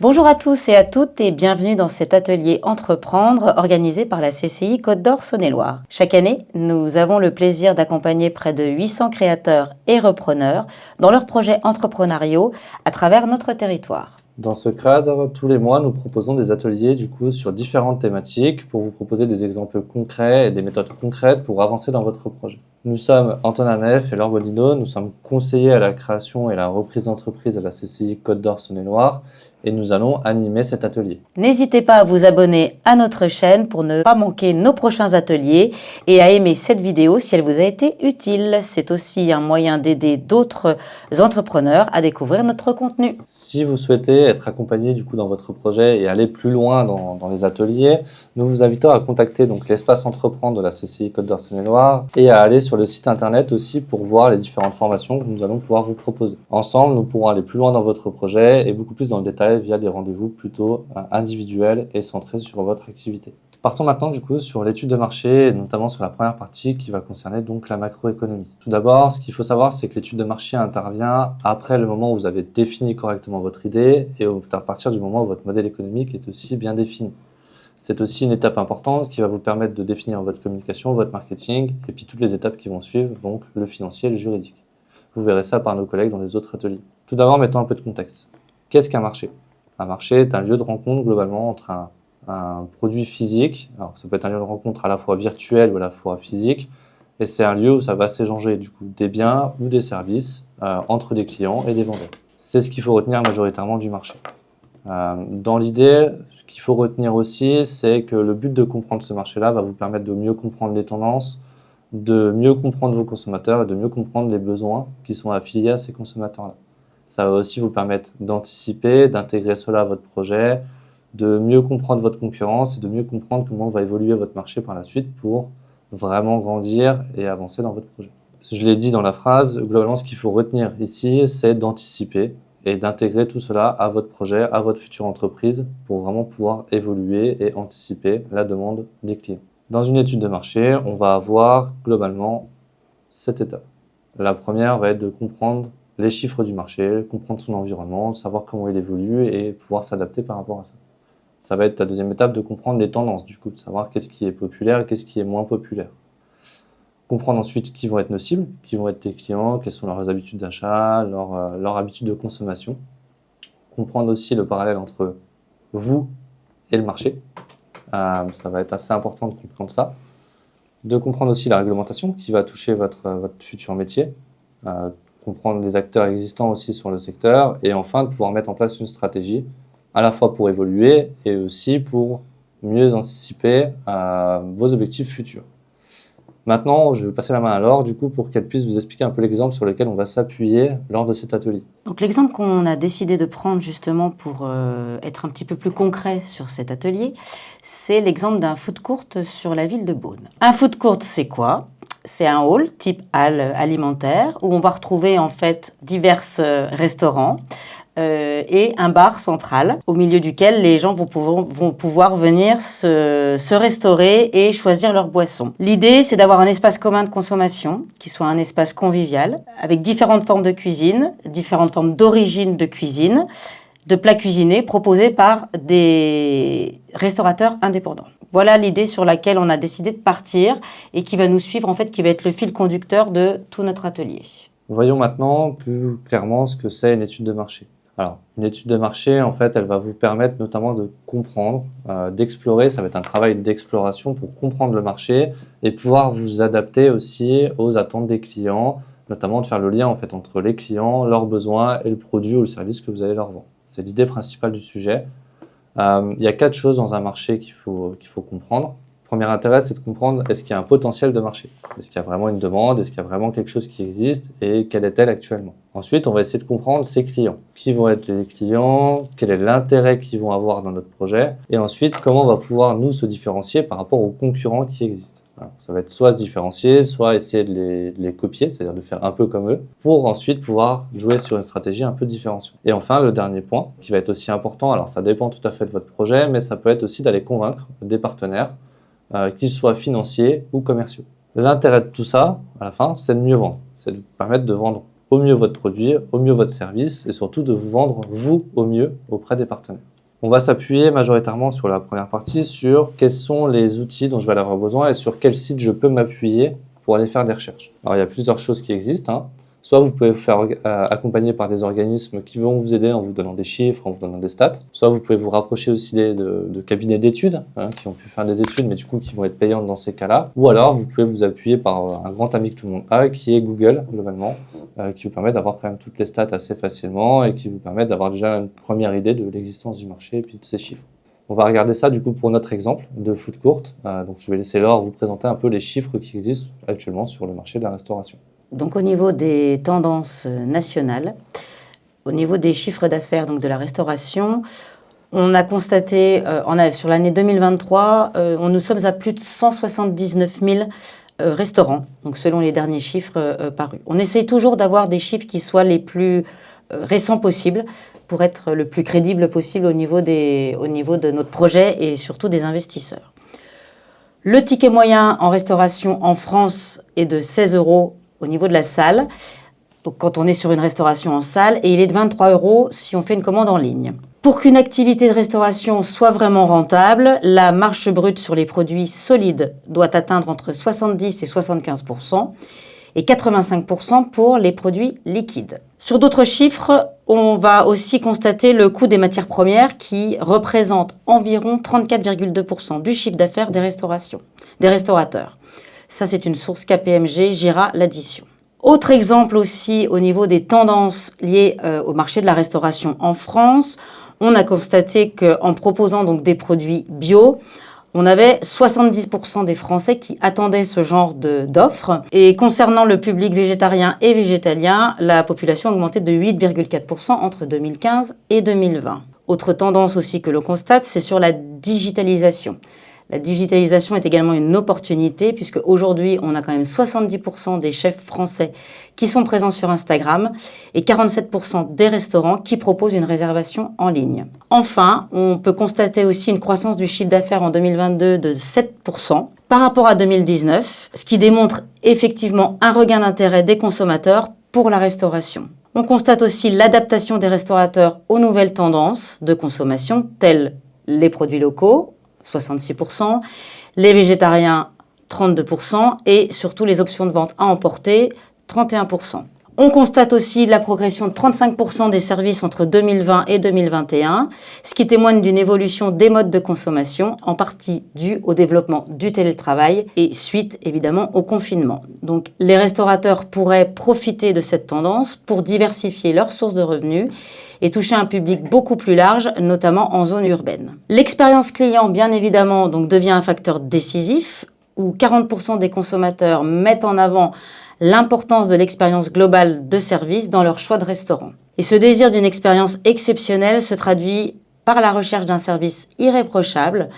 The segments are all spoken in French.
Bonjour à tous et à toutes et bienvenue dans cet atelier Entreprendre organisé par la CCI Côte d'Or Saône-et-Loire. Chaque année, nous avons le plaisir d'accompagner près de 800 créateurs et repreneurs dans leurs projets entrepreneuriaux à travers notre territoire. Dans ce cadre, tous les mois, nous proposons des ateliers sur différentes thématiques pour vous proposer des exemples concrets et des méthodes concrètes pour avancer dans votre projet. Nous sommes Antonin Neff et Laure Bolino, nous sommes conseillers à la création et la reprise d'entreprise à la CCI Côte d'Or Saône-et-Loire et nous allons animer cet atelier. N'hésitez pas à vous abonner à notre chaîne pour ne pas manquer nos prochains ateliers et à aimer cette vidéo si elle vous a été utile. C'est aussi un moyen d'aider d'autres entrepreneurs à découvrir notre contenu. Si vous souhaitez être accompagné dans votre projet et aller plus loin dans les ateliers, nous vous invitons à contacter l'espace Entreprendre de la CCI Côte d'Or Saône-et-Loire et à aller sur le site internet aussi pour voir les différentes formations que nous allons pouvoir vous proposer. Ensemble, nous pourrons aller plus loin dans votre projet et beaucoup plus dans le détail via des rendez-vous plutôt individuels et centrés sur votre activité. Partons maintenant sur l'étude de marché, notamment sur la première partie qui va concerner la macroéconomie. Tout d'abord, ce qu'il faut savoir, c'est que l'étude de marché intervient après le moment où vous avez défini correctement votre idée et à partir du moment où votre modèle économique est aussi bien défini. C'est aussi une étape importante qui va vous permettre de définir votre communication, votre marketing et puis toutes les étapes qui vont suivre, donc le financier et le juridique. Vous verrez ça par nos collègues dans les autres ateliers. Tout d'abord, mettons un peu de contexte. Qu'est-ce qu'un marché? Un marché est un lieu de rencontre globalement entre un produit physique. Alors, ça peut être un lieu de rencontre à la fois virtuel ou à la fois physique. Et c'est un lieu où ça va s'échanger des biens ou des services entre des clients et des vendeurs. C'est ce qu'il faut retenir majoritairement du marché. Dans l'idée, ce qu'il faut retenir aussi, c'est que le but de comprendre ce marché-là va vous permettre de mieux comprendre les tendances, de mieux comprendre vos consommateurs et de mieux comprendre les besoins qui sont affiliés à ces consommateurs-là. Ça va aussi vous permettre d'anticiper, d'intégrer cela à votre projet, de mieux comprendre votre concurrence et de mieux comprendre comment va évoluer votre marché par la suite pour vraiment grandir et avancer dans votre projet. Je l'ai dit dans la phrase, globalement, ce qu'il faut retenir ici, c'est d'anticiper et d'intégrer tout cela à votre projet, à votre future entreprise pour vraiment pouvoir évoluer et anticiper la demande des clients. Dans une étude de marché, on va avoir globalement 7 étapes. La première va être de comprendre les chiffres du marché, comprendre son environnement, savoir comment il évolue et pouvoir s'adapter par rapport à ça. Ça va être la deuxième étape de comprendre les tendances, de savoir qu'est-ce qui est populaire et qu'est-ce qui est moins populaire. Comprendre ensuite qui vont être nos cibles, qui vont être les clients, quelles sont leurs habitudes d'achat, leurs habitudes de consommation. Comprendre aussi le parallèle entre vous et le marché. Ça va être assez important de comprendre ça. De comprendre aussi la réglementation qui va toucher votre futur métier. Comprendre les acteurs existants aussi sur le secteur et enfin de pouvoir mettre en place une stratégie à la fois pour évoluer et aussi pour mieux anticiper vos objectifs futurs. Maintenant, je vais passer la main à Laure pour qu'elle puisse vous expliquer un peu l'exemple sur lequel on va s'appuyer lors de cet atelier. Donc l'exemple qu'on a décidé de prendre justement pour être un petit peu plus concret sur cet atelier, c'est l'exemple d'un food court sur la ville de Beaune. Un food court, c'est quoi ? C'est un hall type hall alimentaire où on va retrouver en fait divers restaurants et un bar central au milieu duquel les gens vont pouvoir venir se restaurer et choisir leur boisson. L'idée, c'est d'avoir un espace commun de consommation qui soit un espace convivial avec différentes formes de cuisine, différentes formes d'origine de cuisine, de plats cuisinés proposés par des restaurateurs indépendants. Voilà l'idée sur laquelle on a décidé de partir et qui va nous suivre, en fait, qui va être le fil conducteur de tout notre atelier. Voyons maintenant plus clairement ce que c'est une étude de marché. Alors, une étude de marché, en fait, elle va vous permettre notamment de comprendre, d'explorer. Ça va être un travail d'exploration pour comprendre le marché et pouvoir vous adapter aussi aux attentes des clients, notamment de faire le lien en fait entre les clients, leurs besoins et le produit ou le service que vous allez leur vendre. C'est l'idée principale du sujet. Il y a 4 choses dans un marché qu'il faut comprendre. Le premier intérêt, c'est de comprendre est-ce qu'il y a un potentiel de marché? Est-ce qu'il y a vraiment une demande? Est-ce qu'il y a vraiment quelque chose qui existe? Et quelle est-elle actuellement? Ensuite, on va essayer de comprendre ses clients. Qui vont être les clients? Quel est l'intérêt qu'ils vont avoir dans notre projet? Et ensuite, comment on va pouvoir nous se différencier par rapport aux concurrents qui existent? Alors, ça va être soit se différencier, soit essayer de les copier, c'est-à-dire de faire un peu comme eux, pour ensuite pouvoir jouer sur une stratégie un peu différenciée. Et enfin, le dernier point, qui va être aussi important, alors ça dépend tout à fait de votre projet, mais ça peut être aussi d'aller convaincre des partenaires qu'ils soient financiers ou commerciaux. L'intérêt de tout ça, à la fin, c'est de mieux vendre. C'est de vous permettre de vendre au mieux votre produit, au mieux votre service et surtout de vous vendre vous au mieux auprès des partenaires. On va s'appuyer majoritairement sur la première partie sur quels sont les outils dont je vais avoir besoin et sur quel site je peux m'appuyer pour aller faire des recherches. Alors il y a plusieurs choses qui existent, hein. Soit vous pouvez vous faire accompagner par des organismes qui vont vous aider en vous donnant des chiffres, en vous donnant des stats. Soit vous pouvez vous rapprocher aussi de cabinets d'études, hein, qui ont pu faire des études, mais du coup qui vont être payantes dans ces cas-là. Ou alors vous pouvez vous appuyer par un grand ami que tout le monde a, qui est Google, globalement, qui vous permet d'avoir quand même toutes les stats assez facilement et qui vous permet d'avoir déjà une première idée de l'existence du marché et puis de ces chiffres. On va regarder ça du coup pour notre exemple de food court. Donc je vais laisser Laure vous présenter un peu les chiffres qui existent actuellement sur le marché de la restauration. Donc au niveau des tendances nationales, au niveau des chiffres d'affaires donc de la restauration, on a constaté sur l'année 2023, nous sommes à plus de 179 000 restaurants, donc selon les derniers chiffres parus. On essaye toujours d'avoir des chiffres qui soient les plus récents possibles pour être le plus crédible possible au niveau de notre projet et surtout des investisseurs. Le ticket moyen en restauration en France est de 16 € au niveau de la salle, donc quand on est sur une restauration en salle, et il est de 23 € si on fait une commande en ligne. Pour qu'une activité de restauration soit vraiment rentable, la marge brute sur les produits solides doit atteindre entre 70 et 75% et 85% pour les produits liquides. Sur d'autres chiffres, on va aussi constater le coût des matières premières qui représente environ 34,2% du chiffre d'affaires des restaurateurs. Ça, c'est une source KPMG, Gira l'addition. Autre exemple aussi au niveau des tendances liées au marché de la restauration en France, on a constaté qu'en proposant donc des produits bio, on avait 70% des Français qui attendaient ce genre d'offres. Et concernant le public végétarien et végétalien, la population a augmenté de 8,4% entre 2015 et 2020. Autre tendance aussi que l'on constate, c'est sur la digitalisation. La digitalisation est également une opportunité puisque aujourd'hui, on a quand même 70% des chefs français qui sont présents sur Instagram et 47% des restaurants qui proposent une réservation en ligne. Enfin, on peut constater aussi une croissance du chiffre d'affaires en 2022 de 7% par rapport à 2019, ce qui démontre effectivement un regain d'intérêt des consommateurs pour la restauration. On constate aussi l'adaptation des restaurateurs aux nouvelles tendances de consommation telles les produits locaux, 66%, les végétariens 32% et surtout les options de vente à emporter 31%. On constate aussi la progression de 35% des services entre 2020 et 2021, ce qui témoigne d'une évolution des modes de consommation, en partie due au développement du télétravail et suite évidemment au confinement. Donc les restaurateurs pourraient profiter de cette tendance pour diversifier leurs sources de revenus et toucher un public beaucoup plus large, notamment en zone urbaine. L'expérience client, bien évidemment, donc, devient un facteur décisif, où 40% des consommateurs mettent en avant l'importance de l'expérience globale de service dans leur choix de restaurant. Et ce désir d'une expérience exceptionnelle se traduit par la recherche d'un service irréprochable,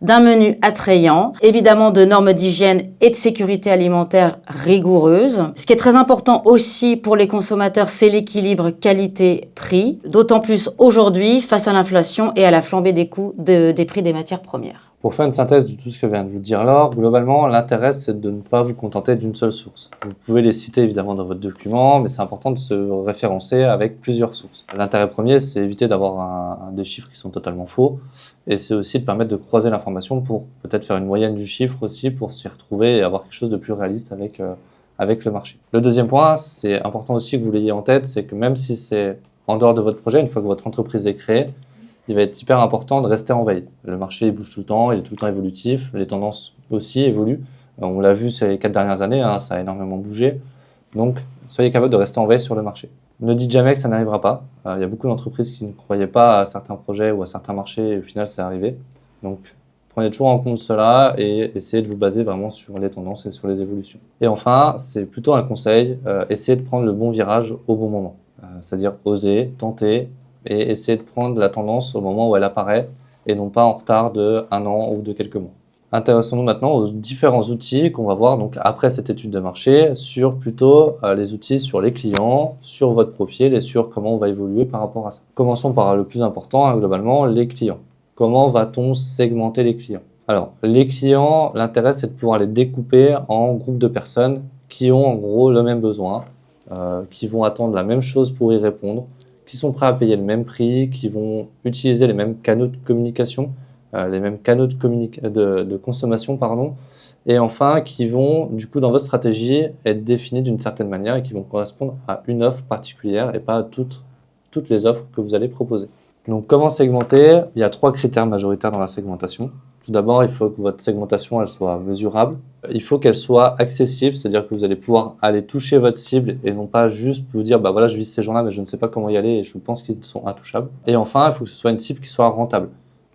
d'un menu attrayant, évidemment de normes d'hygiène et de sécurité alimentaire rigoureuses. Ce qui est très important aussi pour les consommateurs, c'est l'équilibre qualité-prix, d'autant plus aujourd'hui face à l'inflation et à la flambée des coûts des prix des matières premières. Pour faire une synthèse de tout ce que vient de vous dire Laure, globalement, l'intérêt, c'est de ne pas vous contenter d'une seule source. Vous pouvez les citer évidemment dans votre document, mais c'est important de se référencer avec plusieurs sources. L'intérêt premier, c'est éviter d'avoir des chiffres qui sont totalement faux, et c'est aussi de permettre de croiser l'information pour peut-être faire une moyenne du chiffre aussi, pour s'y retrouver et avoir quelque chose de plus réaliste avec le marché. Le deuxième point, c'est important aussi que vous l'ayez en tête, c'est que même si c'est en dehors de votre projet, une fois que votre entreprise est créée, il va être hyper important de rester en veille. Le marché il bouge tout le temps, il est tout le temps évolutif, les tendances aussi évoluent. On l'a vu ces 4 dernières années, ça a énormément bougé. Donc, soyez capable de rester en veille sur le marché. Ne dites jamais que ça n'arrivera pas. Il y a beaucoup d'entreprises qui ne croyaient pas à certains projets ou à certains marchés et au final, c'est arrivé. Donc, prenez toujours en compte cela et essayez de vous baser vraiment sur les tendances et sur les évolutions. Et enfin, c'est plutôt un conseil, essayez de prendre le bon virage au bon moment. C'est-à-dire oser, tenter, et essayer de prendre la tendance au moment où elle apparaît et non pas en retard de 1 an ou de quelques mois. Intéressons-nous maintenant aux différents outils qu'on va voir donc après cette étude de marché sur plutôt les outils sur les clients, sur votre profil et sur comment on va évoluer par rapport à ça. Commençons par le plus important, globalement, les clients. Comment va-t-on segmenter les clients? Alors, les clients, l'intérêt c'est de pouvoir les découper en groupes de personnes qui ont en gros le même besoin qui vont attendre la même chose pour y répondre, qui sont prêts à payer le même prix, qui vont utiliser les mêmes canaux de communication, les mêmes canaux de consommation, pardon, et enfin qui vont, du coup, dans votre stratégie, être définis d'une certaine manière et qui vont correspondre à une offre particulière et pas à toutes les offres que vous allez proposer. Donc, comment segmenter? Il y a 3 critères majoritaires dans la segmentation. Tout d'abord, il faut que votre segmentation elle soit mesurable. Il faut qu'elle soit accessible, c'est-à-dire que vous allez pouvoir aller toucher votre cible et non pas juste vous dire bah voilà, je vise ces gens-là, mais je ne sais pas comment y aller et je pense qu'ils sont intouchables. Et enfin, il faut que ce soit une cible qui soit rentable.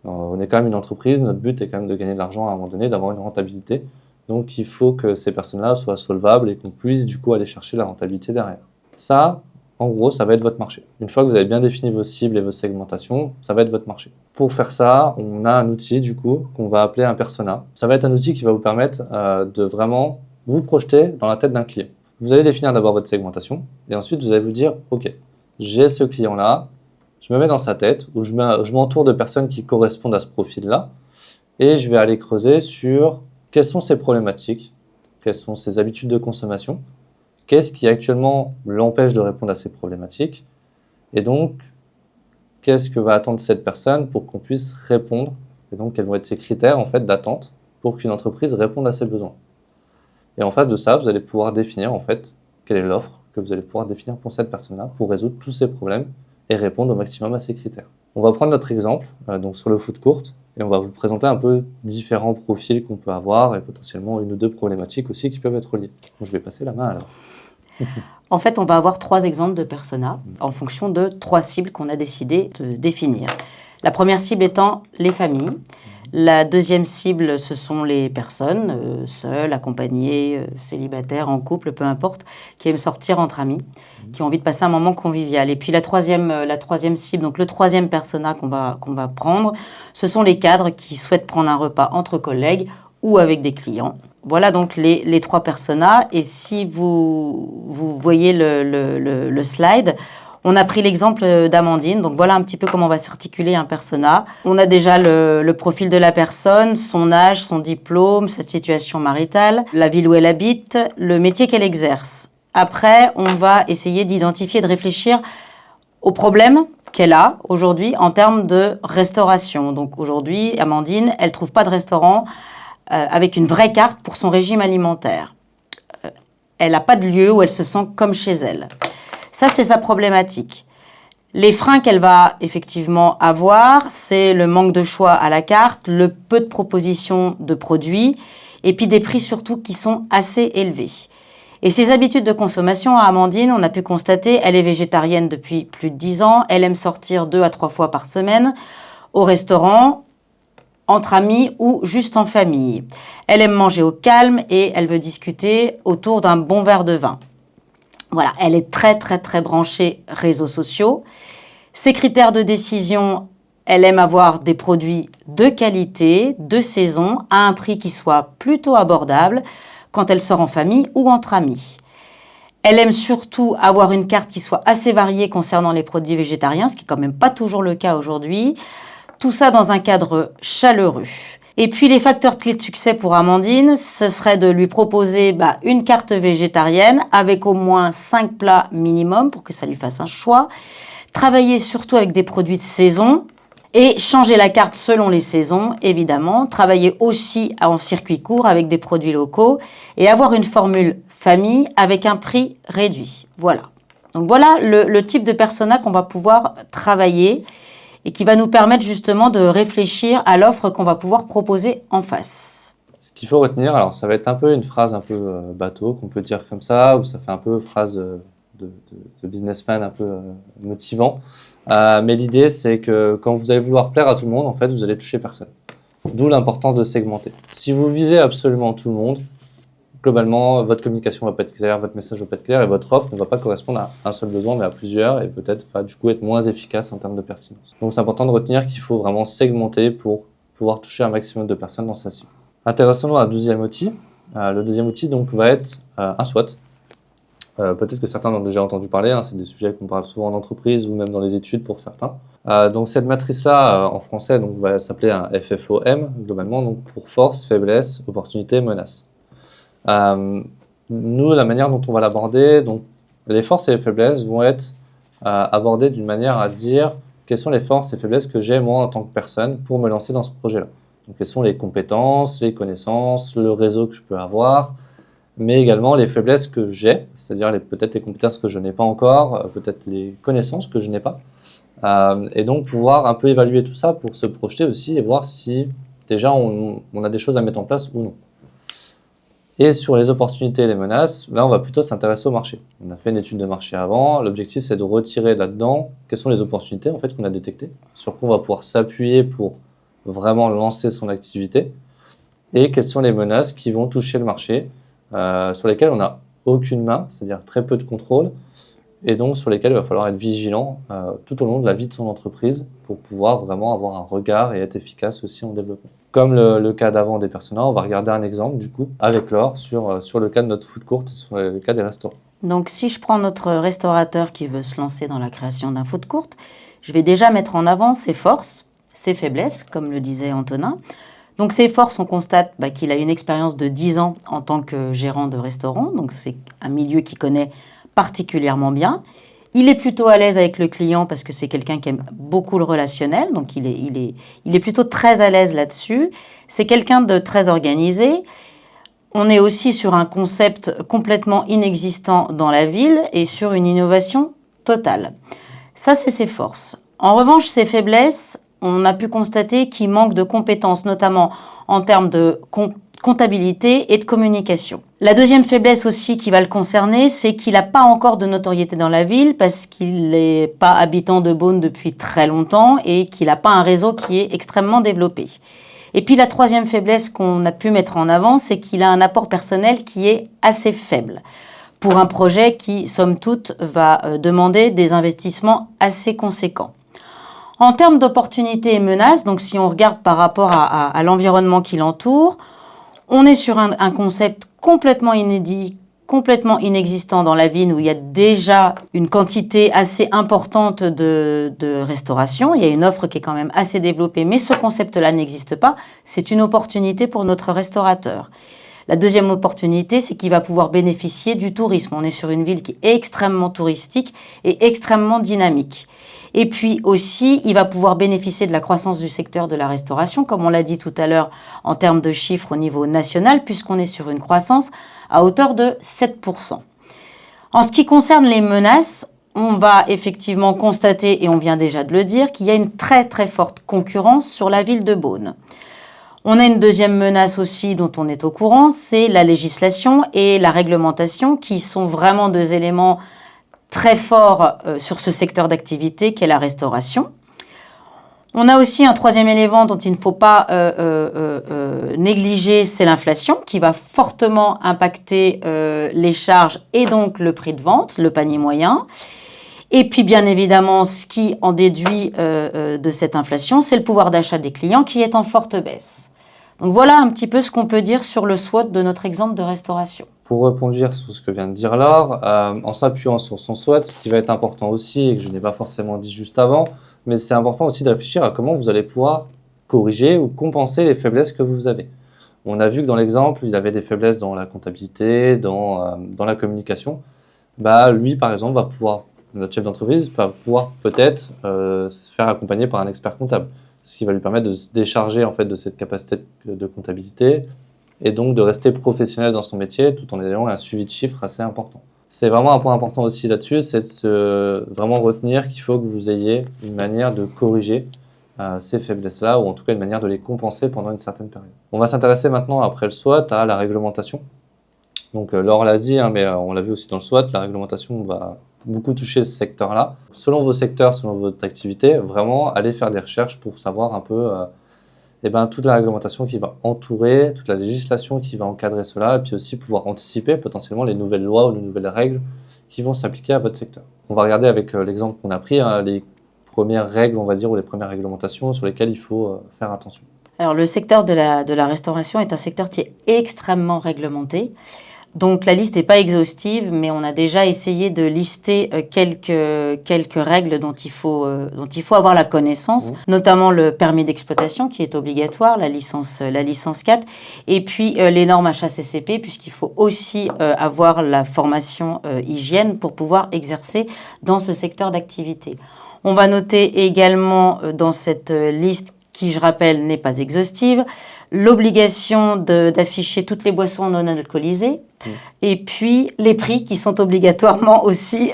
Alors, on est quand même une entreprise, notre but est quand même de gagner de l'argent à un moment donné, d'avoir une rentabilité. Donc, il faut que ces personnes-là soient solvables et qu'on puisse du coup aller chercher la rentabilité derrière. Ça, en gros, ça va être votre marché. Une fois que vous avez bien défini vos cibles et vos segmentations, ça va être votre marché. Pour faire ça, on a un outil du coup qu'on va appeler un persona. Ça va être un outil qui va vous permettre de vraiment vous projeter dans la tête d'un client. Vous allez définir d'abord votre segmentation et ensuite vous allez vous dire ok, j'ai ce client-là, je me mets dans sa tête ou je m'entoure de personnes qui correspondent à ce profil-là et je vais aller creuser sur quelles sont ses problématiques, quelles sont ses habitudes de consommation. Qu'est-ce qui actuellement l'empêche de répondre à ces problématiques? Et donc, qu'est-ce que va attendre cette personne pour qu'on puisse répondre? Et donc, quels vont être ses critères en fait d'attente pour qu'une entreprise réponde à ses besoins? Et en face de ça, vous allez pouvoir définir en fait quelle est l'offre que vous allez pouvoir définir pour cette personne-là pour résoudre tous ces problèmes et répondre au maximum à ces critères. On va prendre notre exemple donc sur le food court et on va vous présenter un peu différents profils qu'on peut avoir et potentiellement 1 ou 2 problématiques aussi qui peuvent être liées. Donc, je vais passer la main alors. En fait, on va avoir 3 exemples de personas en fonction de 3 cibles qu'on a décidé de définir. La première cible étant les familles. La deuxième cible, ce sont les personnes seules, accompagnées, célibataires, en couple, peu importe, qui aiment sortir entre amis, qui ont envie de passer un moment convivial. Et puis la troisième cible, donc le troisième persona qu'on va prendre, ce sont les cadres qui souhaitent prendre un repas entre collègues ou avec des clients. Voilà donc les 3 personas. Et si vous voyez le slide, on a pris l'exemple d'Amandine. Donc voilà un petit peu comment on va s'articuler un persona. On a déjà le profil de la personne, son âge, son diplôme, sa situation maritale, la ville où elle habite, le métier qu'elle exerce. Après, on va essayer d'identifier, de réfléchir aux problèmes qu'elle a aujourd'hui en termes de restauration. Donc aujourd'hui, Amandine, elle ne trouve pas de restaurant avec une vraie carte pour son régime alimentaire. Elle n'a pas de lieu où elle se sent comme chez elle. Ça, c'est sa problématique. Les freins qu'elle va effectivement avoir, c'est le manque de choix à la carte, le peu de propositions de produits, et puis des prix surtout qui sont assez élevés. Et ses habitudes de consommation à Amandine, on a pu constater, elle est végétarienne depuis plus de 10 ans, elle aime sortir 2 à 3 fois par semaine au restaurant, entre amis ou juste en famille. Elle aime manger au calme et elle veut discuter autour d'un bon verre de vin. Voilà, elle est très, très, très branchée réseaux sociaux. Ses critères de décision, elle aime avoir des produits de qualité, de saison, à un prix qui soit plutôt abordable quand elle sort en famille ou entre amis. Elle aime surtout avoir une carte qui soit assez variée concernant les produits végétariens, ce qui n'est quand même pas toujours le cas aujourd'hui. Tout ça dans un cadre chaleureux. Et puis les facteurs clés de succès pour Amandine, ce serait de lui proposer une carte végétarienne avec au moins 5 plats minimum pour que ça lui fasse un choix. Travailler surtout avec des produits de saison et changer la carte selon les saisons, évidemment. Travailler aussi en circuit court avec des produits locaux et avoir une formule famille avec un prix réduit. Voilà. Donc voilà le type de persona qu'on va pouvoir travailler et qui va nous permettre justement de réfléchir à l'offre qu'on va pouvoir proposer en face. Ce qu'il faut retenir, alors ça va être un peu une phrase un peu bateau qu'on peut dire comme ça, ou ça fait un peu phrase de businessman un peu motivant. Mais l'idée, c'est que quand vous allez vouloir plaire à tout le monde, en fait, vous allez toucher personne. D'où l'importance de segmenter. Si vous visez absolument tout le monde, globalement, votre communication ne va pas être claire, votre message ne va pas être clair et votre offre ne va pas correspondre à un seul besoin, mais à plusieurs et peut-être du coup être moins efficace en termes de pertinence. Donc c'est important de retenir qu'il faut vraiment segmenter pour pouvoir toucher un maximum de personnes dans sa cible. Intéressons-nous à un 12e outil. Le 2e outil donc, va être un SWOT. Peut-être que certains en ont déjà entendu parler, c'est des sujets qu'on parle souvent en entreprise ou même dans les études pour certains. Donc cette matrice-là, en français, donc, va s'appeler un FFOM, globalement, donc pour force, faiblesse, opportunité, menace. Nous, la manière dont on va l'aborder, donc les forces et les faiblesses vont être abordées d'une manière à dire quelles sont les forces et faiblesses que j'ai moi en tant que personne pour me lancer dans ce projet-là. Donc, quelles sont les compétences, les connaissances, le réseau que je peux avoir, mais également les faiblesses que j'ai, c'est-à-dire peut-être les compétences que je n'ai pas encore, peut-être les connaissances que je n'ai pas. Et donc pouvoir un peu évaluer tout ça pour se projeter aussi et voir si déjà on a des choses à mettre en place ou non. Et sur les opportunités et les menaces, là on va plutôt s'intéresser au marché. On a fait une étude de marché avant, l'objectif c'est de retirer là-dedans quelles sont les opportunités en fait qu'on a détectées, sur quoi on va pouvoir s'appuyer pour vraiment lancer son activité, et quelles sont les menaces qui vont toucher le marché, sur lesquelles on n'a aucune main, c'est-à-dire très peu de contrôle, et donc sur lesquels il va falloir être vigilant tout au long de la vie de son entreprise pour pouvoir vraiment avoir un regard et être efficace aussi en développement. Comme le cas d'avant des personas, on va regarder un exemple du coup avec Laure sur le cas de notre food court et sur le cas des restaurants. Donc si je prends notre restaurateur qui veut se lancer dans la création d'un food court, je vais déjà mettre en avant ses forces, ses faiblesses, comme le disait Antonin. Donc ses forces, on constate qu'il a une expérience de 10 ans en tant que gérant de restaurant, donc c'est un milieu qu'il connaît particulièrement bien. Il est plutôt à l'aise avec le client parce que c'est quelqu'un qui aime beaucoup le relationnel, donc il est plutôt très à l'aise là-dessus. C'est quelqu'un de très organisé. On est aussi sur un concept complètement inexistant dans la ville et sur une innovation totale. Ça, c'est ses forces. En revanche, ses faiblesses, on a pu constater qu'il manque de compétences, notamment en termes de comptabilité et de communication. La deuxième faiblesse aussi qui va le concerner, c'est qu'il n'a pas encore de notoriété dans la ville parce qu'il n'est pas habitant de Beaune depuis très longtemps et qu'il n'a pas un réseau qui est extrêmement développé. Et puis la troisième faiblesse qu'on a pu mettre en avant, c'est qu'il a un apport personnel qui est assez faible pour un projet qui, somme toute, va demander des investissements assez conséquents. En termes d'opportunités et menaces, donc si on regarde par rapport à l'environnement qui l'entoure, on est sur un concept complètement inédit, complètement inexistant dans la ville où il y a déjà une quantité assez importante de restauration. Il y a une offre qui est quand même assez développée, mais ce concept-là n'existe pas. C'est une opportunité pour notre restaurateur. La deuxième opportunité, c'est qu'il va pouvoir bénéficier du tourisme. On est sur une ville qui est extrêmement touristique et extrêmement dynamique. Et puis aussi, il va pouvoir bénéficier de la croissance du secteur de la restauration, comme on l'a dit tout à l'heure, en termes de chiffres au niveau national, puisqu'on est sur une croissance à hauteur de 7%. En ce qui concerne les menaces, on va effectivement constater, et on vient déjà de le dire, qu'il y a une très très forte concurrence sur la ville de Beaune. On a une deuxième menace aussi dont on est au courant, c'est la législation et la réglementation qui sont vraiment deux éléments très forts sur ce secteur d'activité qu'est la restauration. On a aussi un troisième élément dont il ne faut pas négliger, c'est l'inflation qui va fortement impacter les charges et donc le prix de vente, le panier moyen. Et puis bien évidemment, ce qui en déduit de cette inflation, c'est le pouvoir d'achat des clients qui est en forte baisse. Donc voilà un petit peu ce qu'on peut dire sur le SWOT de notre exemple de restauration. Pour rebondir sur ce que vient de dire Laure, en s'appuyant sur son SWOT, ce qui va être important aussi, et que je n'ai pas forcément dit juste avant, mais c'est important aussi de réfléchir à comment vous allez pouvoir corriger ou compenser les faiblesses que vous avez. On a vu que dans l'exemple, il avait des faiblesses dans la comptabilité, dans la communication. Lui, par exemple, notre chef d'entreprise va pouvoir peut-être se faire accompagner par un expert comptable, ce qui va lui permettre de se décharger en fait de cette capacité de comptabilité et donc de rester professionnel dans son métier tout en ayant un suivi de chiffres assez important. C'est vraiment un point important aussi là-dessus, c'est de vraiment retenir qu'il faut que vous ayez une manière de corriger ces faiblesses-là, ou en tout cas une manière de les compenser pendant une certaine période. On va s'intéresser maintenant, après le SWOT, à la réglementation. Donc Laure l'a dit, mais on l'a vu aussi dans le SWOT, la réglementation va beaucoup toucher ce secteur-là. Selon vos secteurs, selon votre activité, vraiment aller faire des recherches pour savoir un peu toute la réglementation qui va entourer, toute la législation qui va encadrer cela, et puis aussi pouvoir anticiper potentiellement les nouvelles lois ou les nouvelles règles qui vont s'appliquer à votre secteur. On va regarder avec l'exemple qu'on a pris, les premières règles, on va dire, ou les premières réglementations sur lesquelles il faut faire attention. Alors le secteur de la restauration est un secteur qui est extrêmement réglementé. Donc la liste n'est pas exhaustive, mais on a déjà essayé de lister quelques règles dont il faut avoir la connaissance, notamment le permis d'exploitation qui est obligatoire, la licence 4, et puis les normes HACCP, puisqu'il faut aussi avoir la formation hygiène pour pouvoir exercer dans ce secteur d'activité. On va noter également dans cette liste, qui, je rappelle, n'est pas exhaustive, l'obligation d'afficher toutes les boissons non alcoolisées, et puis les prix qui sont obligatoirement aussi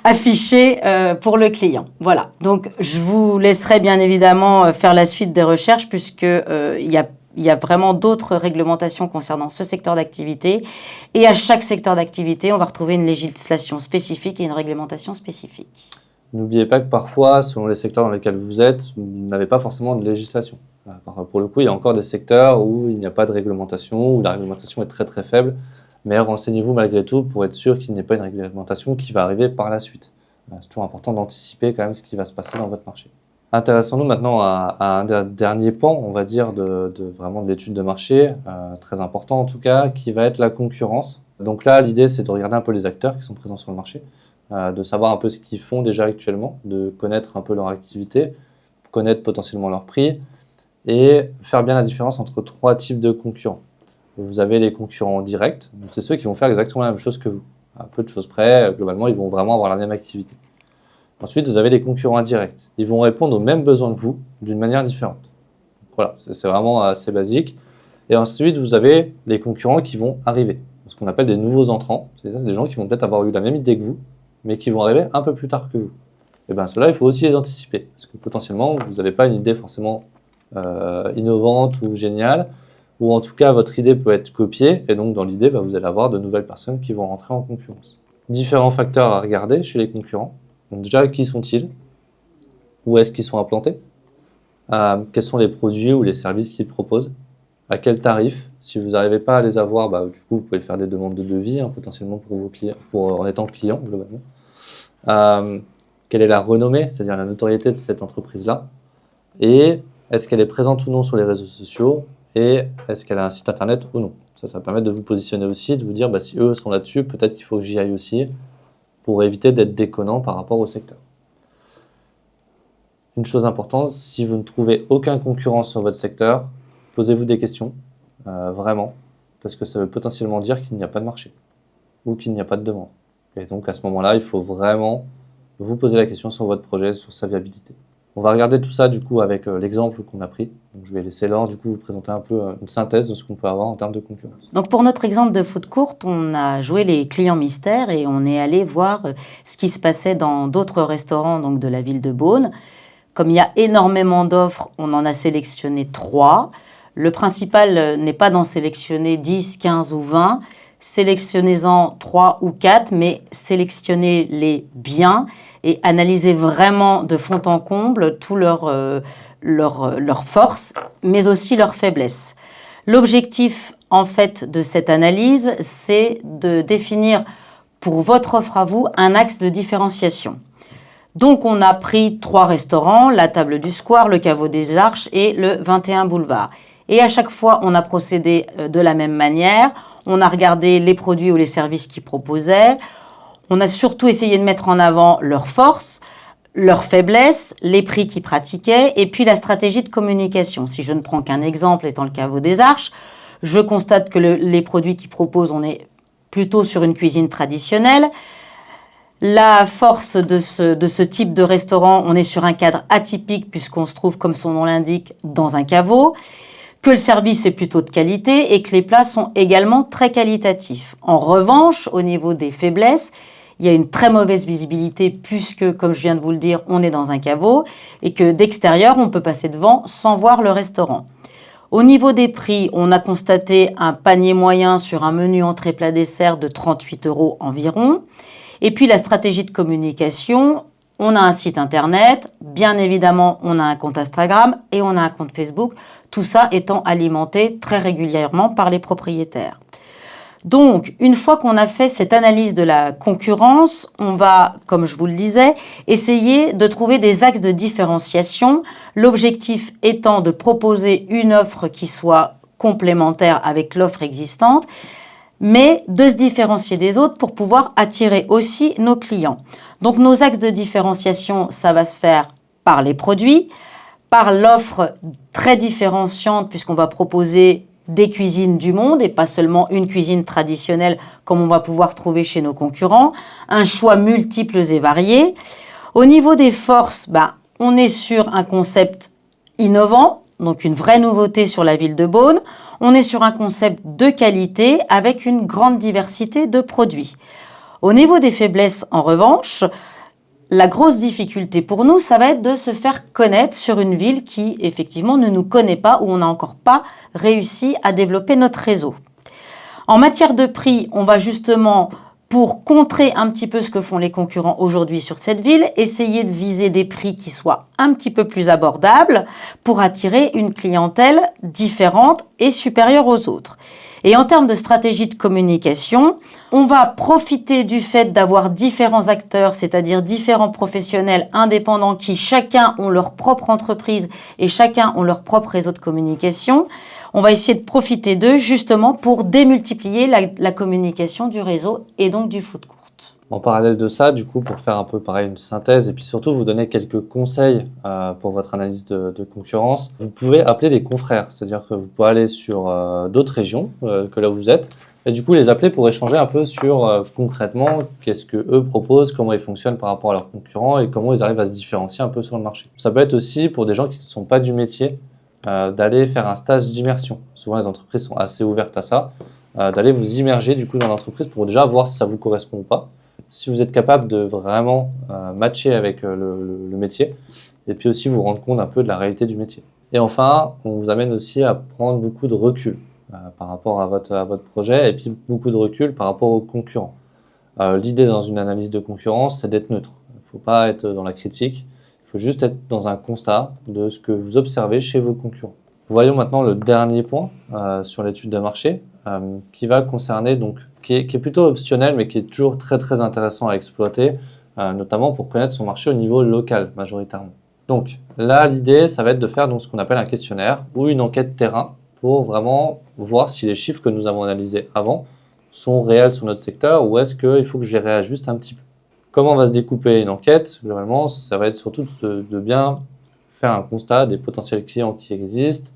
affichés pour le client. Voilà, donc je vous laisserai bien évidemment faire la suite des recherches, puisqu'il y a vraiment d'autres réglementations concernant ce secteur d'activité, et à chaque secteur d'activité, on va retrouver une législation spécifique et une réglementation spécifique. N'oubliez pas que parfois, selon les secteurs dans lesquels vous êtes, vous n'avez pas forcément de législation. Pour le coup, il y a encore des secteurs où il n'y a pas de réglementation, où la réglementation est très très faible, mais renseignez-vous malgré tout pour être sûr qu'il n'y ait pas une réglementation qui va arriver par la suite. C'est toujours important d'anticiper quand même ce qui va se passer dans votre marché. Intéressons-nous maintenant à un dernier pan, on va dire, vraiment de l'étude de marché, très important en tout cas, qui va être la concurrence. Donc là, l'idée, c'est de regarder un peu les acteurs qui sont présents sur le marché, de savoir un peu ce qu'ils font déjà actuellement, de connaître un peu leur activité, connaître potentiellement leur prix et faire bien la différence entre 3 types de concurrents. Vous avez les concurrents directs, c'est ceux qui vont faire exactement la même chose que vous. À peu de choses près, globalement, ils vont vraiment avoir la même activité. Ensuite, vous avez les concurrents indirects. Ils vont répondre aux mêmes besoins que vous, d'une manière différente. Donc voilà, c'est vraiment assez basique. Et ensuite, vous avez les concurrents qui vont arriver, ce qu'on appelle des nouveaux entrants. C'est des gens qui vont peut-être avoir eu la même idée que vous, mais qui vont arriver un peu plus tard que vous. Et bien ceux-là, il faut aussi les anticiper, parce que potentiellement, vous n'avez pas une idée forcément innovante ou géniale, ou en tout cas, votre idée peut être copiée, et donc dans l'idée, vous allez avoir de nouvelles personnes qui vont rentrer en concurrence. Différents facteurs à regarder chez les concurrents. Donc déjà, qui sont-ils? Où est-ce qu'ils sont implantés? Quels sont les produits ou les services qu'ils proposent? À quel tarif? Si vous n'arrivez pas à les avoir, du coup, vous pouvez faire des demandes de devis, potentiellement pour vos clients, en étant client, globalement. Quelle est la renommée, c'est-à-dire la notoriété de cette entreprise-là? Et est-ce qu'elle est présente ou non sur les réseaux sociaux? Et est-ce qu'elle a un site internet ou non? Ça va permettre de vous positionner aussi, de vous dire, si eux sont là-dessus, peut-être qu'il faut que j'y aille aussi, pour éviter d'être déconnant par rapport au secteur. Une chose importante, si vous ne trouvez aucun concurrent sur votre secteur, posez-vous des questions, vraiment, parce que ça veut potentiellement dire qu'il n'y a pas de marché ou qu'il n'y a pas de demande. Et donc à ce moment-là, il faut vraiment vous poser la question sur votre projet, sur sa viabilité. On va regarder tout ça du coup avec l'exemple qu'on a pris. Donc, je vais laisser Laure du coup vous présenter un peu une synthèse de ce qu'on peut avoir en termes de concurrence. Donc pour notre exemple de food court, on a joué les clients mystères et on est allé voir ce qui se passait dans d'autres restaurants donc de la ville de Beaune. Comme il y a énormément d'offres, on en a sélectionné 3. Le principal n'est pas d'en sélectionner 10, 15 ou 20. Sélectionnez-en 3 ou 4, mais sélectionnez-les bien et analysez vraiment de fond en comble tous leurs forces, mais aussi leurs faiblesses. L'objectif, en fait, de cette analyse, c'est de définir pour votre offre à vous un axe de différenciation. Donc, on a pris 3 restaurants, la Table du Square, le Caveau des Arches et le 21 Boulevard. Et à chaque fois, on a procédé de la même manière. On a regardé les produits ou les services qu'ils proposaient. On a surtout essayé de mettre en avant leurs forces, leurs faiblesses, les prix qu'ils pratiquaient et puis la stratégie de communication. Si je ne prends qu'un exemple étant le Caveau des Arches, je constate que les produits qu'ils proposent, on est plutôt sur une cuisine traditionnelle. La force de ce type de restaurant, on est sur un cadre atypique puisqu'on se trouve, comme son nom l'indique, dans un caveau, que le service est plutôt de qualité et que les plats sont également très qualitatifs. En revanche, au niveau des faiblesses, il y a une très mauvaise visibilité puisque, comme je viens de vous le dire, on est dans un caveau et que d'extérieur, on peut passer devant sans voir le restaurant. Au niveau des prix, on a constaté un panier moyen sur un menu entrée plat dessert de 38 € environ. Et puis la stratégie de communication, on a un site internet, bien évidemment on a un compte Instagram et on a un compte Facebook, tout ça étant alimenté très régulièrement par les propriétaires. Donc, une fois qu'on a fait cette analyse de la concurrence, on va, comme je vous le disais, essayer de trouver des axes de différenciation, l'objectif étant de proposer une offre qui soit complémentaire avec l'offre existante, mais de se différencier des autres pour pouvoir attirer aussi nos clients. Donc nos axes de différenciation, ça va se faire par les produits, par l'offre très différenciante puisqu'on va proposer des cuisines du monde et pas seulement une cuisine traditionnelle comme on va pouvoir trouver chez nos concurrents, un choix multiples et variés. Au niveau des forces, on est sur un concept innovant, donc une vraie nouveauté sur la ville de Beaune. On est sur un concept de qualité avec une grande diversité de produits. Au niveau des faiblesses, en revanche, la grosse difficulté pour nous, ça va être de se faire connaître sur une ville qui, effectivement, ne nous connaît pas ou on n'a encore pas réussi à développer notre réseau. En matière de prix, on va justement, pour contrer un petit peu ce que font les concurrents aujourd'hui sur cette ville, essayer de viser des prix qui soient un petit peu plus abordables pour attirer une clientèle différente et supérieure aux autres. Et en termes de stratégie de communication, on va profiter du fait d'avoir différents acteurs, c'est-à-dire différents professionnels indépendants qui chacun ont leur propre entreprise et chacun ont leur propre réseau de communication. On va essayer de profiter d'eux justement pour démultiplier la communication du réseau et donc du food court. En parallèle de ça, du coup, pour faire un peu pareil une synthèse et puis surtout vous donner quelques conseils pour votre analyse de concurrence, vous pouvez appeler des confrères, c'est-à-dire que vous pouvez aller sur d'autres régions que là où vous êtes et du coup les appeler pour échanger un peu sur concrètement qu'est-ce que eux proposent, comment ils fonctionnent par rapport à leurs concurrents et comment ils arrivent à se différencier un peu sur le marché. Ça peut être aussi pour des gens qui ne sont pas du métier d'aller faire un stage d'immersion. Souvent les entreprises sont assez ouvertes à ça, d'aller vous immerger du coup dans l'entreprise pour déjà voir si ça vous correspond ou pas. Si vous êtes capable de vraiment matcher avec le métier et puis aussi vous rendre compte un peu de la réalité du métier. Et enfin, on vous amène aussi à prendre beaucoup de recul par rapport à votre projet et puis beaucoup de recul par rapport aux concurrents. L'idée dans une analyse de concurrence, c'est d'être neutre. Il ne faut pas être dans la critique, il faut juste être dans un constat de ce que vous observez chez vos concurrents. Voyons maintenant le dernier point sur l'étude de marché qui va concerner donc qui est plutôt optionnel mais qui est toujours très très intéressant à exploiter notamment pour connaître son marché au niveau local majoritairement. Donc là l'idée ça va être de faire donc ce qu'on appelle un questionnaire ou une enquête terrain pour vraiment voir si les chiffres que nous avons analysés avant sont réels sur notre secteur ou est-ce qu'il faut que je les réajuste un petit peu. Comment va se découper une enquête? Globalement, ça va être surtout de bien faire un constat des potentiels clients qui existent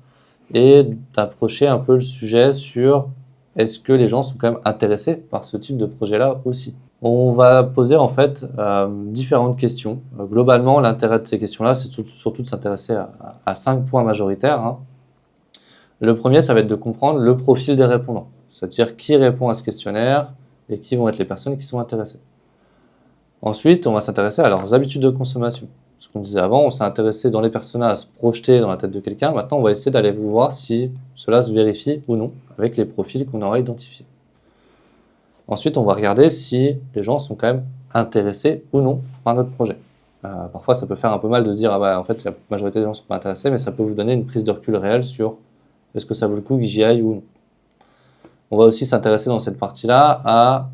et d'approcher un peu le sujet sur est-ce que les gens sont quand même intéressés par ce type de projet-là aussi. On va poser en fait différentes questions. Globalement, l'intérêt de ces questions-là, c'est surtout de s'intéresser à 5 points majoritaires. Le premier, ça va être de comprendre le profil des répondants, c'est-à-dire qui répond à ce questionnaire et qui vont être les personnes qui sont intéressées. Ensuite, on va s'intéresser à leurs habitudes de consommation. Ce qu'on disait avant, on s'est intéressé dans les personas à se projeter dans la tête de quelqu'un. Maintenant, on va essayer d'aller voir si cela se vérifie ou non avec les profils qu'on aura identifiés. Ensuite, on va regarder si les gens sont quand même intéressés ou non par notre projet. Parfois, ça peut faire un peu mal de se dire en fait, la majorité des gens ne sont pas intéressés, mais ça peut vous donner une prise de recul réelle sur est-ce que ça vaut le coup que j'y aille ou non. On va aussi s'intéresser dans cette partie-là à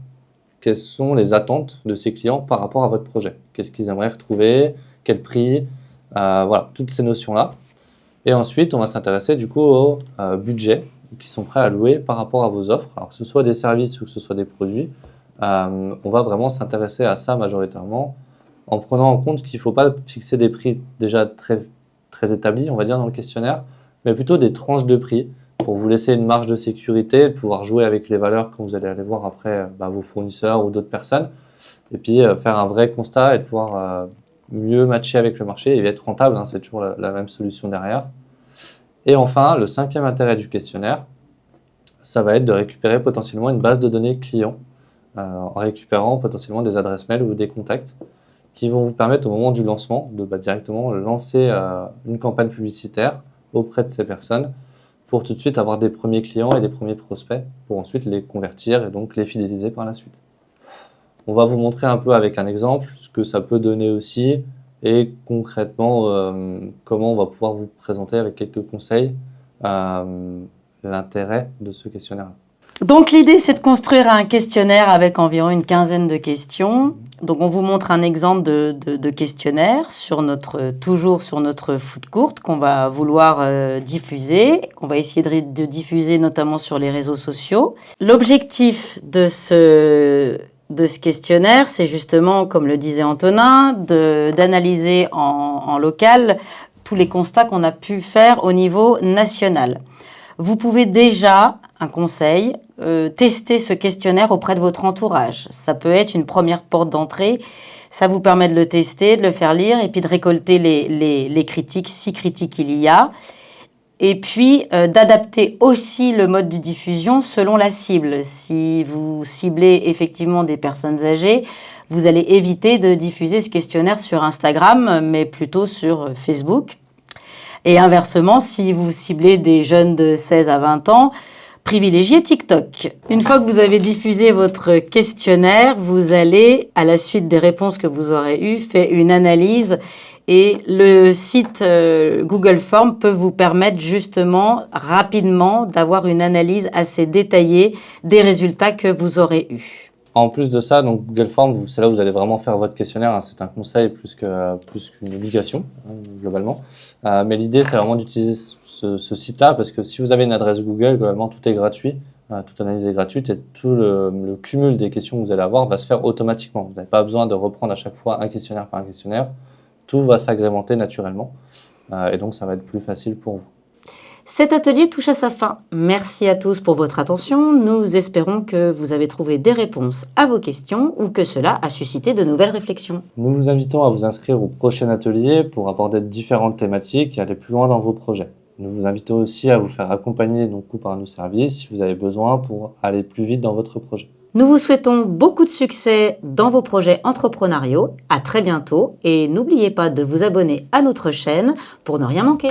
quelles sont les attentes de ces clients par rapport à votre projet. Qu'est-ce qu'ils aimeraient retrouver, quel prix, voilà, toutes ces notions-là. Et ensuite, on va s'intéresser du coup au budget qui sont prêts à louer par rapport à vos offres. Alors que ce soit des services ou que ce soit des produits, on va vraiment s'intéresser à ça majoritairement en prenant en compte qu'il ne faut pas fixer des prix déjà très, très établis, on va dire, dans le questionnaire, mais plutôt des tranches de prix pour vous laisser une marge de sécurité, pouvoir jouer avec les valeurs quand vous allez aller voir après vos fournisseurs ou d'autres personnes, et puis faire un vrai constat et pouvoir mieux matcher avec le marché et être rentable, c'est toujours la même solution derrière. Et enfin, le 5e intérêt du questionnaire, ça va être de récupérer potentiellement une base de données clients en récupérant potentiellement des adresses mail ou des contacts qui vont vous permettre au moment du lancement de directement lancer une campagne publicitaire auprès de ces personnes pour tout de suite avoir des premiers clients et des premiers prospects pour ensuite les convertir et donc les fidéliser par la suite. On va vous montrer un peu avec un exemple ce que ça peut donner aussi et concrètement comment on va pouvoir vous présenter avec quelques conseils l'intérêt de ce questionnaire. Donc l'idée, c'est de construire un questionnaire avec environ une quinzaine de questions. Donc on vous montre un exemple de questionnaire toujours sur notre foot courte qu'on va vouloir diffuser, qu'on va essayer de diffuser notamment sur les réseaux sociaux. L'objectif de ce questionnaire, c'est justement, comme le disait Antonin, d'analyser en local tous les constats qu'on a pu faire au niveau national. Vous pouvez déjà, un conseil, tester ce questionnaire auprès de votre entourage. Ça peut être une première porte d'entrée. Ça vous permet de le tester, de le faire lire et puis de récolter les critiques, si critiques il y a. Et puis d'adapter aussi le mode de diffusion selon la cible. Si vous ciblez effectivement des personnes âgées, vous allez éviter de diffuser ce questionnaire sur Instagram, mais plutôt sur Facebook. Et inversement, si vous ciblez des jeunes de 16 à 20 ans, privilégiez TikTok. Une fois que vous avez diffusé votre questionnaire, vous allez, à la suite des réponses que vous aurez eues, faire une analyse. Et le site Google Forms peut vous permettre justement rapidement d'avoir une analyse assez détaillée des résultats que vous aurez eus. En plus de ça, donc Google Forms, c'est là où vous allez vraiment faire votre questionnaire. Hein. C'est un conseil plus qu'une obligation, globalement. Mais l'idée, c'est vraiment d'utiliser ce site-là parce que si vous avez une adresse Google, globalement, tout est gratuit. Toute analyse est gratuite et tout le cumul des questions que vous allez avoir va se faire automatiquement. Vous n'avez pas besoin de reprendre à chaque fois un questionnaire par un questionnaire. Tout va s'agrémenter naturellement et donc ça va être plus facile pour vous. Cet atelier touche à sa fin. Merci à tous pour votre attention. Nous espérons que vous avez trouvé des réponses à vos questions ou que cela a suscité de nouvelles réflexions. Nous vous invitons à vous inscrire au prochain atelier pour aborder différentes thématiques et aller plus loin dans vos projets. Nous vous invitons aussi à vous faire accompagner par nos services si vous avez besoin pour aller plus vite dans votre projet. Nous vous souhaitons beaucoup de succès dans vos projets entrepreneuriaux. À très bientôt et n'oubliez pas de vous abonner à notre chaîne pour ne rien manquer.